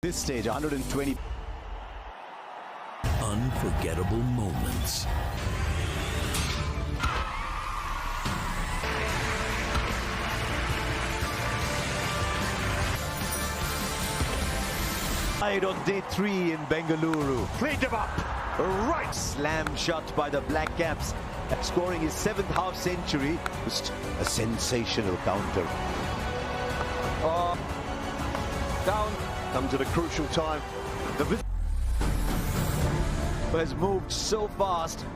This stage, 120. Unforgettable moments. On day 3 in Bengaluru. Cleaned him up. Right. Slam shot by the Black Caps. Scoring his 7th half century. Just a sensational counter. Down. Comes at a crucial time. The has moved so fast.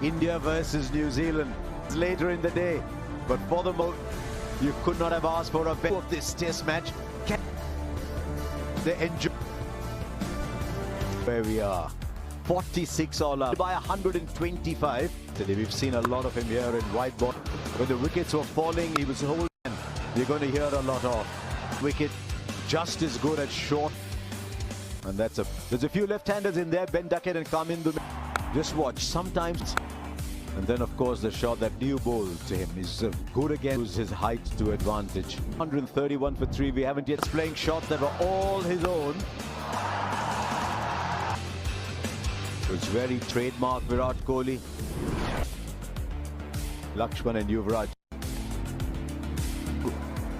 India versus New Zealand later in the day. But for the moment, you could not have asked for a better of this test match. They enjoy where we are. 46 all up by 125. Today we've seen a lot of him here in white ball. When the wickets were falling, he was holding. You're going to hear a lot of wicket. Just as good at short. And there's a few left-handers in there. Ben Duckett and Kamindu. Just watch. Sometimes. And then, of course, the shot that new bowled to him is good again. Use his height to advantage. 131 for 3. We haven't yet playing shots that were all his own. It's very trademark Virat Kohli. Lakshman and Yuvraj.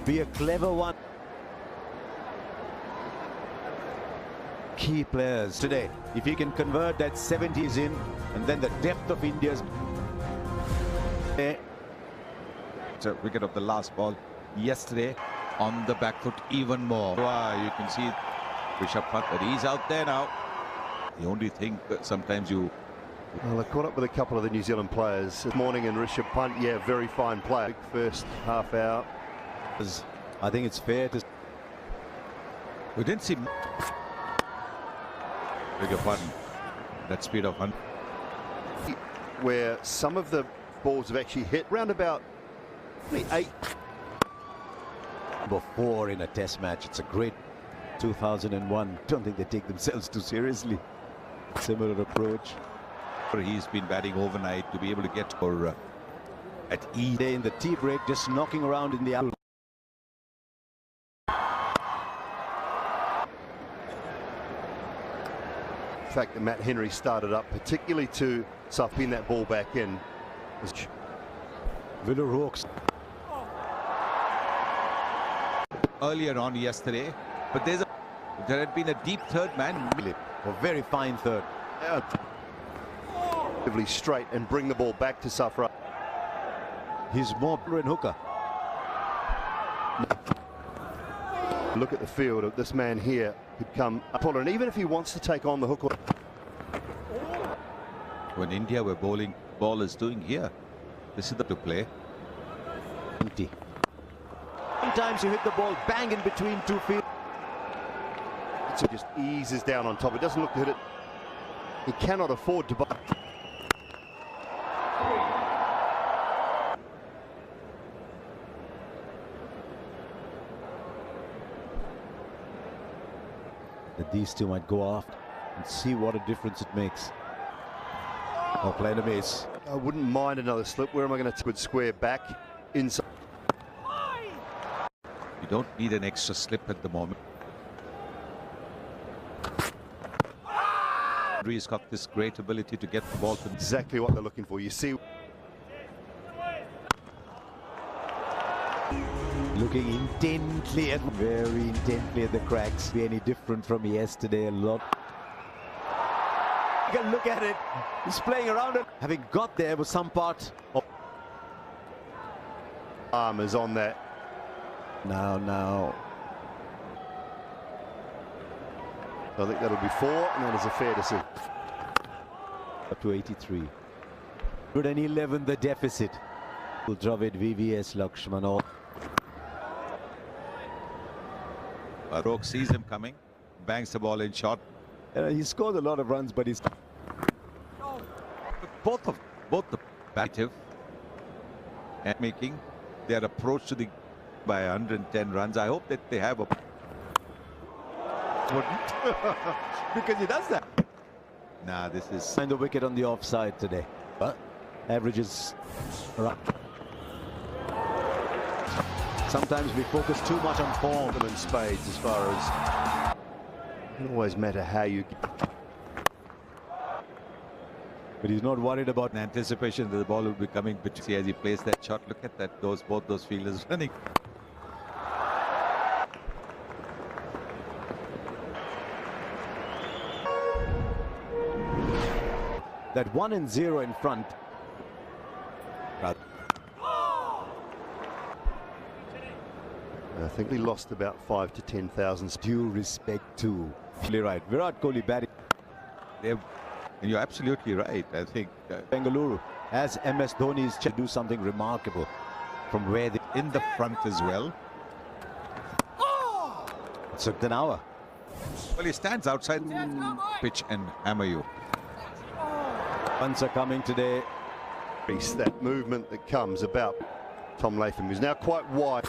Be a clever one. Key players today. If he can convert that 70s in, and then the depth of India's. It's a wicket of the last ball yesterday on the back foot even more. Wow, you can see Rishabh Pant, but he's out there now. The only thing that sometimes you... Well, I caught up with a couple of the New Zealand players this morning, and Rishabh Pant, yeah, very fine play. First half hour. I think it's fair to... We didn't see... Beg your pardon. That speed of 100. Where some of the balls have actually hit round about 8. Number 4 in a test match. It's a great 2001. Don't think they take themselves too seriously. Similar approach. He's been batting overnight to be able to get for at E. In the tea break, just knocking around in the apple. The fact that Matt Henry started up, particularly to pin that ball back in. Villa Hawks. Earlier on yesterday, but there had been a deep third man. A very fine third. Relatively straight and bring the ball back to Safra. He's more in hooker. Look at the field of this man here could come up, and even if he wants to take on the hook. When India were bowling, ball is doing here. This is the to play. Empty. Sometimes you hit the ball bang in between two fields. So just eases down on top. It doesn't look to hit it. He cannot afford to buy. That these two might go off and see what a difference it makes. They're playing a base. I wouldn't mind another slip. Where am I going to square back inside? You don't need an extra slip at the moment. He's got this great ability to get the ball to exactly what they're looking for. You see, looking intently very intently at the cracks. Be any different from yesterday? A lot. You can look at it. He's playing around it. Having got there was some part of arm is on that. Now. I think that'll be 4, and that is a fair decision. Up to 83. 111 the deficit. Dravid, VVS, Lakshman. Roke sees him coming, bangs the ball in short. He scored a lot of runs, but he's both the active and making their approach to the by 110 runs. I hope that they have a because he does that. Nah, this is find the wicket on the offside today, but averages are up. Sometimes we focus too much on form in spades as far as Doesn't always matter how you. But he's not worried about In anticipation that the ball will be coming between. See, as he plays that shot, look at that. Both those fielders running. that 1-0 in front. I think we lost about 5 to 10,000. Due respect to. Right. Virat Kohli batting. And you're absolutely right. I think Bengaluru, as MS Dhoni's to do something remarkable from where they in the front as well. It's took an hour. Well, he stands outside pitch and hammer you. Runs are coming today. That movement that comes about Tom Latham, who's now quite wide.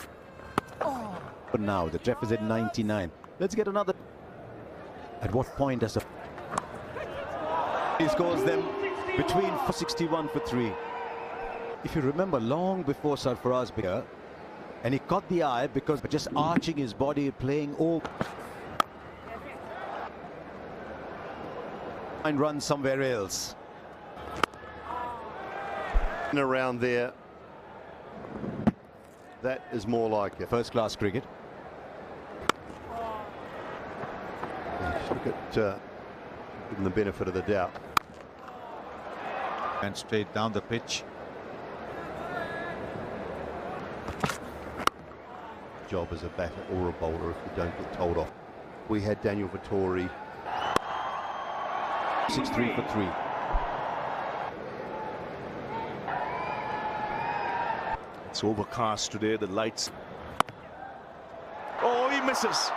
But now the ref is at 99. Let's get another. At what point does he scores them between 61 for 3? If you remember, long before Sarfaraz began, and he caught the eye because just arching his body, playing all and run somewhere else. And around there, that is more like it. First class cricket. Look at give them the benefit of the doubt. And straight down the pitch. Job as a batter or a bowler if you don't get told off. We had Daniel Vettori. 6-3 for 3. It's overcast today, the lights. Oh, he misses.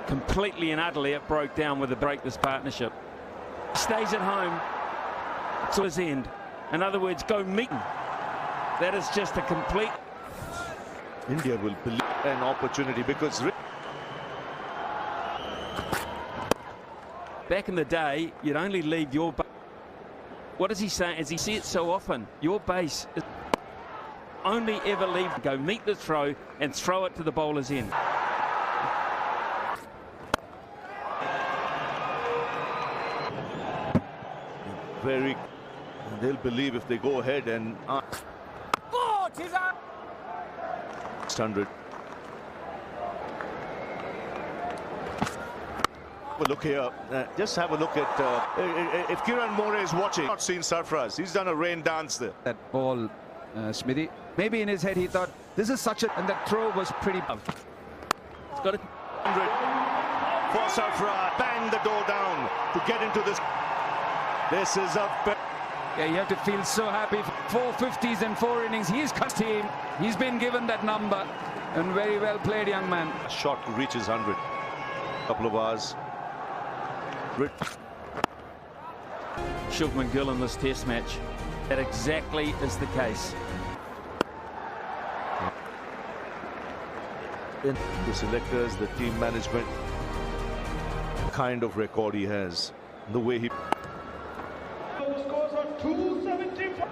Completely and utterly it broke down with the break this partnership. Stays at home to his end. In other words, go meet him. That is just a complete. India will believe an opportunity because Back in the day, you'd only leave your base. What is he saying? As he see it so often, your base is only ever leave. Go meet the throw and throw it to the bowler's end. very, they'll believe if they go ahead and 600. Well, look here. Just have a look at if Kiran More is watching. Not seen Sarfaraz. He's done a rain dance there. That ball, Smithy. Maybe in his head he thought this is such a, and that throw was pretty. It's got it. 100 for Sarfaraz. Bang the door down to get into this. This is a. Yeah, you have to feel so happy. 4 50s and 4 innings. He's cut him. He's been given that number, and very well played, young man. Shot reaches 100. Couple of hours. Shubman Gill in this test match. That exactly is the case. The selectors, the team management, the kind of record he has, the way he. Scores are 275.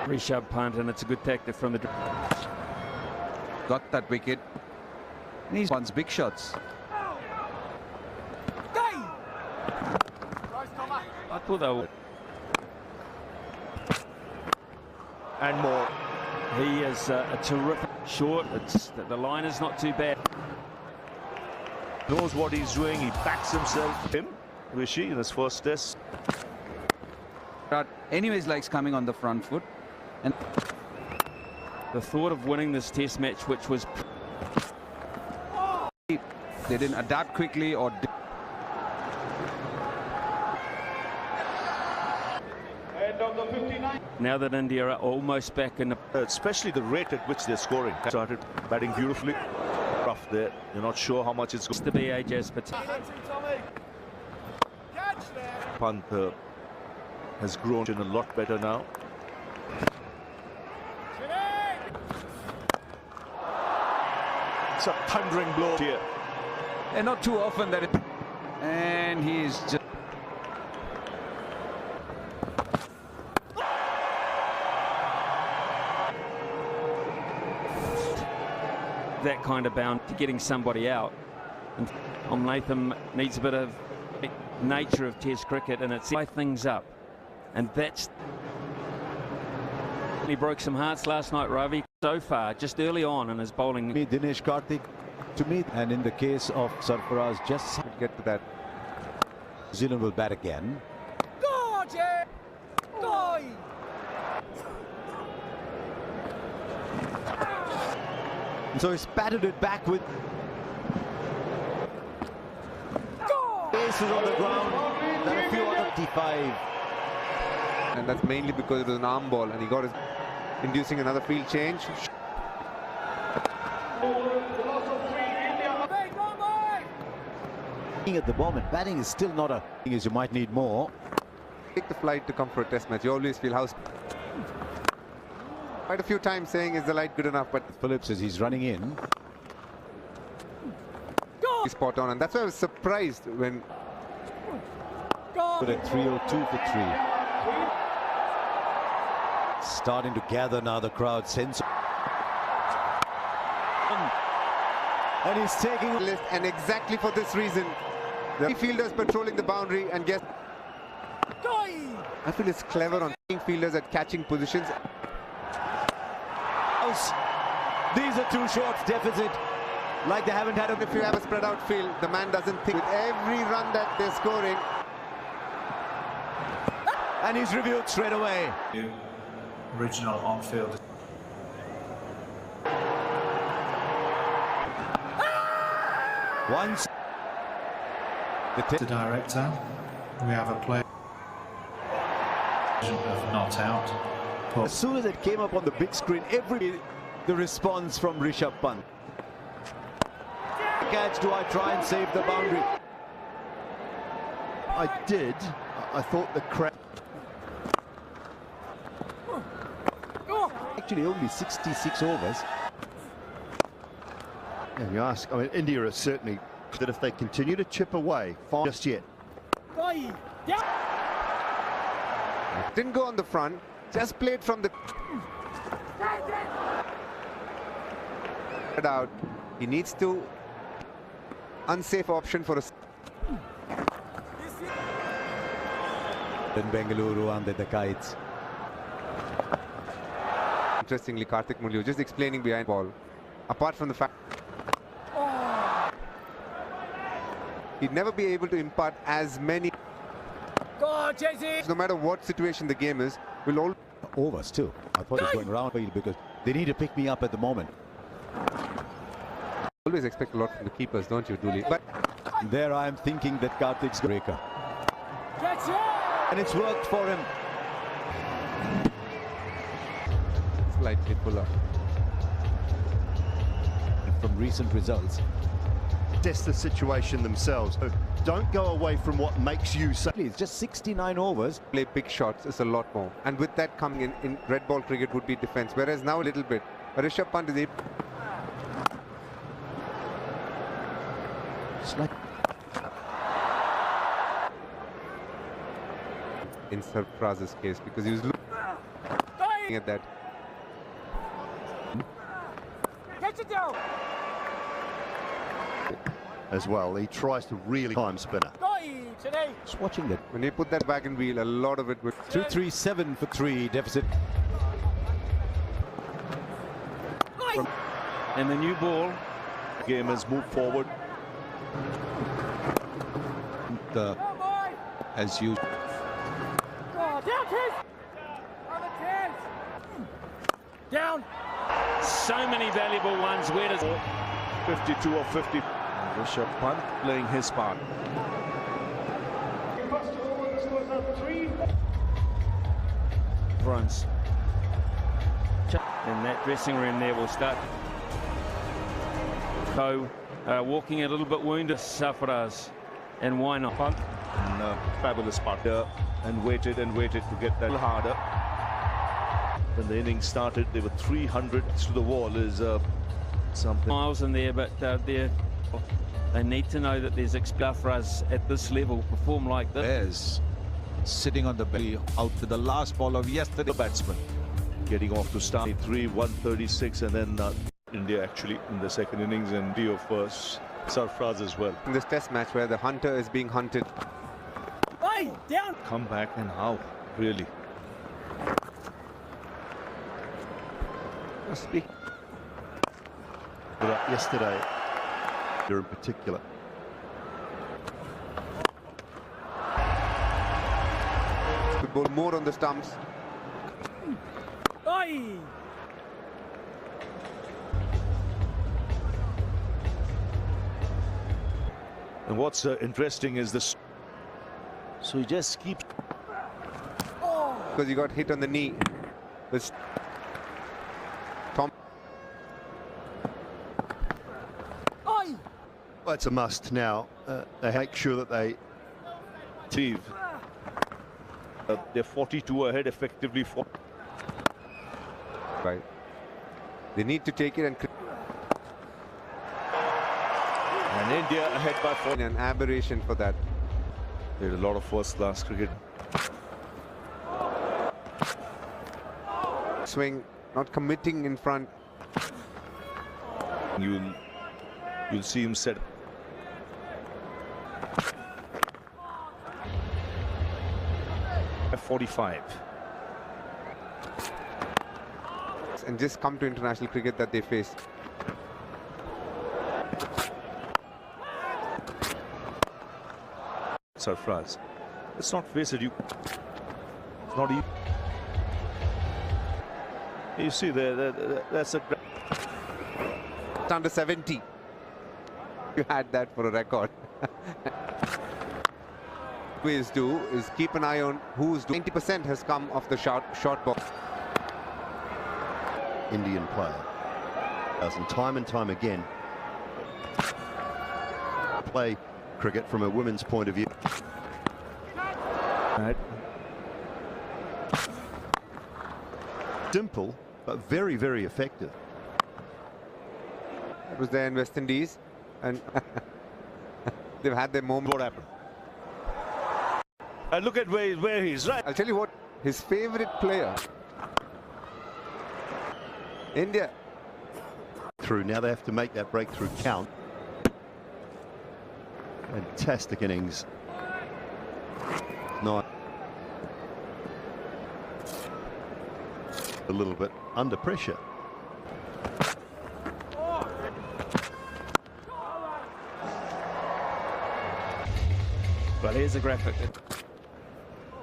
Rishabh Pant, and it's a good tactic from the. Got that wicket. And he's wants big shots. I thought they were. And more. He is a terrific short. It's the line is not too bad. Knows what he's doing. He backs himself. Him, Rishi, in his first test. Anyways, likes coming on the front foot. And The thought of winning this test match, which was. they didn't adapt quickly or. End of the 59. Now that India are almost back in the. Especially the rate at which they're scoring. Started batting beautifully. Rough there. You're not sure how much it's going to be Ajaz Patel. Pant has grown in a lot better now. It's a thundering blow here. And not too often that it. And he's just. that kind of bound to getting somebody out. And Latham needs a bit of nature of Test cricket, and it's tie things up. And that's... He broke some hearts last night, Ravi, so far, just early on in his bowling. Dinesh Karthik, to me, and in the case of Sarfaraz, just Get to that. New Zealand will bat again. And so he's batted it back with bases on the ground. There are a few other 55. And that's mainly because it was an arm ball and he got his inducing another field change. At the moment, batting is still not a thing as you might need more. Take the flight to come for a test match. You always feel how quite a few times saying is the light good enough, but Phillips, as he's running in, he's spot on, and that's why I was surprised when put at 302 for 3. Starting to gather now, the crowd sense. And he's taking the list, and exactly for this reason, the fielders patrolling the boundary and guess. I feel it's clever on fielders at catching positions. These are 2 shots deficit, like they haven't had. If you have a spread out field, the man doesn't think with every run that they're scoring. And he's reviewed straight away. Original on-field. Once The director, we have a player of not out. As soon as it came up on the big screen, the response from Rishabh Pant. Catch, do I try and save the boundary? I did. I thought the crowd. Actually, only 66 overs. And you ask, I mean, India is certainly that if they continue to chip away, fine just yet. Didn't go on the front, just played from the out. He needs to unsafe option for a. Then Bengaluru under the kites. Interestingly, Karthik Murli was just explaining behind ball. Apart from the fact he'd never be able to impart as many. No matter what situation the game is, will all Overs too. I thought he was going round field because they need to pick me up at the moment. always expect a lot from the keepers, don't you, Dooley? But there I am thinking that Karthik's breaker. And it's worked for him. Slightly puller. From recent results. Test the situation themselves. So don't go away from what makes you say. It's just 69 overs. Play big shots is a lot more. And with that coming in red ball cricket would be defense. Whereas now a little bit. Rishabh Pant is able. It's like in Sarfaraz's case, because he was looking at that. As well, he tries to really time spinner. just watching that. When he put that wagon wheel, a lot of it would. 237 for 3 deficit. And the new ball. Game has moved forward. As you. Down. So many valuable ones. Where does 52 or 50. Rishabh Pant playing his part. First over, the scores are 3. runs? In that dressing room there will start. So walking a little bit wounded, Sarfaraz, and why not? Pant, and fabulous part there, and waited to get that harder. When the innings started, they were 300 to the wall. Is something. Miles in there, but they need to know that there's Sarfaraz at this level perform like this. There's sitting on the belly out to the last ball of yesterday. The batsman getting off to start 3, 136, and then India actually in the second innings and Dio first. Sarfraz as well. In this test match where the hunter is being hunted. Come back and how? Really? Must be. Yesterday, in particular. Could bowl more on the stumps. And what's interesting is this. So he just keeps. Because he got hit on the knee. This Tom. Well, it's a must now. They make sure that they Steve. They're 42 ahead effectively. Right. They need to take it and India ahead by 4. an aberration for that. Played a lot of first-class cricket. Swing, not committing in front. You'll see him set. At 45. And just come to international cricket that they face. Sarfraz. Let's not face it. It's not easy. You see that's a. Under 70. You had that for a record. Ways do is keep an eye on who's 90% has come off the short ball. Indian player, and time again, play cricket from a women's point of view. Right. Simple, but very, very effective. It was there in West Indies, and they've had their moment. What happened? And look at where he's right. I'll tell you what, his favorite player, India. Through now, they have to make that breakthrough count. Fantastic innings. Not a little bit under pressure. Well, here's a graphic.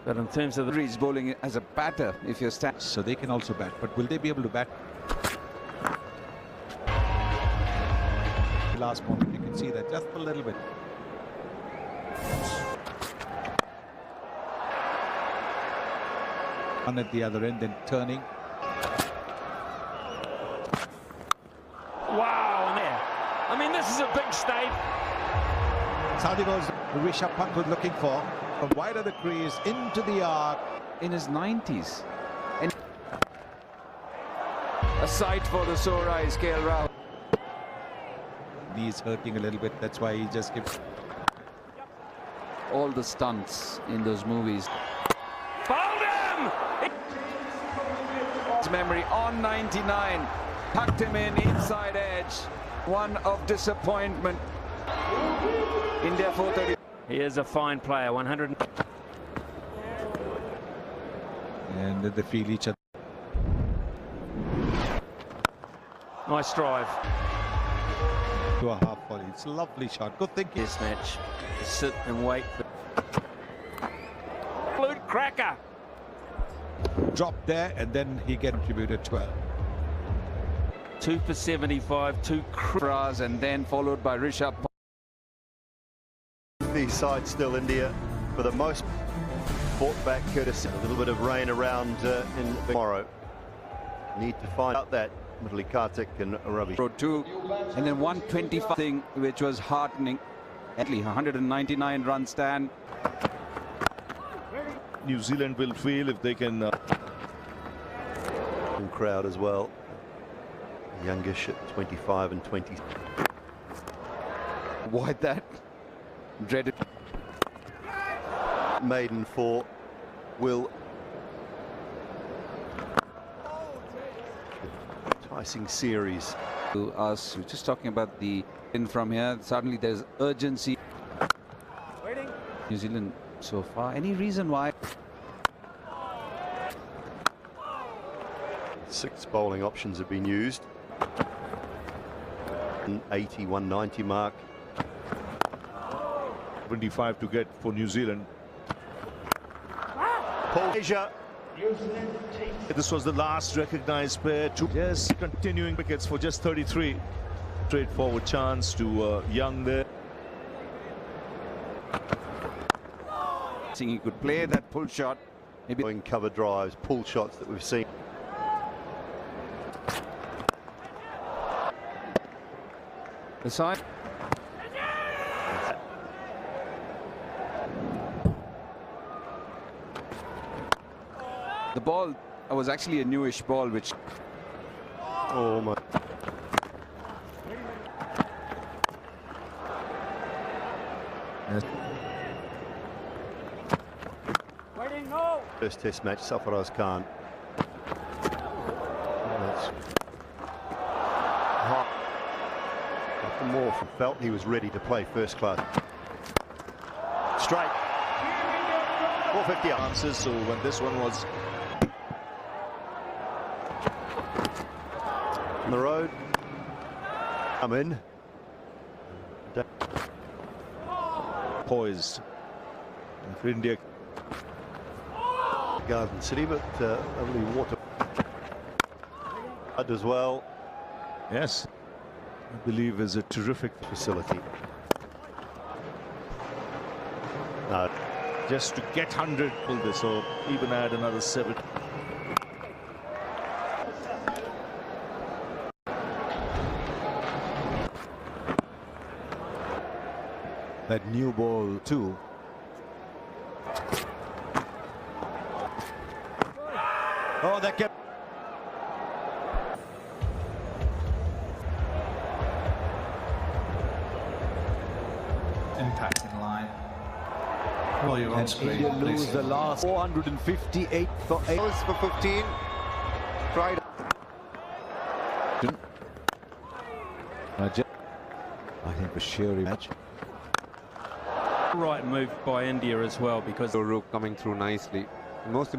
But in terms of the he's bowling as a batter, if you're So they can also bat, but will they be able to bat? The last moment, you can see that just a little bit. One at the other end, then turning. Wow, there. I mean, this is a big state. Saudi goes Rishabh Pant was looking for. From wide of the crease into the arc. in his 90s. And a sight for the sore eyes, KL Rahul. Knees hurting a little bit, that's why he just gives. All the stunts in those movies. Fouled him! His memory on 99. Tucked him in inside edge. One of disappointment. India 430. He is a fine player, 100. And they feel each other. Nice drive. To a half volley. It's a lovely shot. Good thinking. This match. Sit and wait. Absolute cracker. Drop there, and then he contributed 12. 2 for 75, 2 Sarfraz, and then followed by Rishabh Pant. The side still India for the most fought back courtesy. A little bit of rain around in tomorrow. Need to find out that Murali Karthik and Ravi. Road 2, and then 125 thing, which was heartening. At least 199 run stand. New Zealand will feel if they can. Crowd as well. Youngish at 25 and 20. Why that? Dreaded. Maiden for Will. Enticing series. To us, we're just talking about the in from here. Suddenly there's urgency. New Zealand so far. Any reason why? 6 bowling options have been used. 80, 190 mark. 25 to get for New Zealand. Paul Asia. This was the last recognized pair. Yes, continuing wickets for just 33. Straightforward chance to Young there. He could play that pull shot. Maybe In cover drives, pull shots that we've seen. the side. The ball was actually a newish ball, which Oh my. First test match, Sarfaraz Khan. That's hot. Nothing more from felt he was ready to play first class. Straight. 450 Answers. So when this one was on the road. Come in. poised. And for India. Garden City, but lovely water as well. Yes, I believe is a terrific Facility. just to get 100 pull this, or even add another 7. That new ball too. Oh, that kept. Impact in line. Well, you're on And screen. India lose please. the last 458 for 8. Goes for 15. Friday. I think a sheer match. Right move by India as well, because Rook coming through nicely. Most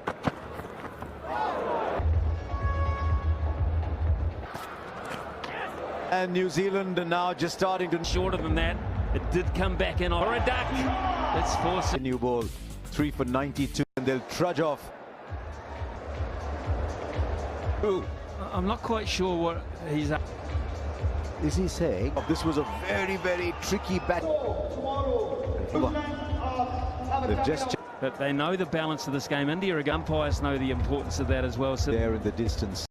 And New Zealand are now just starting to. shorter than that. It did come back in on a duck. It's forced. A new ball, 3 for 92, and they'll trudge off. Ooh. I'm not quite sure what he's up. Is he saying this was a very, very tricky bat? They've just But they know the balance of this game. India umpires know the importance of that as well. So there in the distance.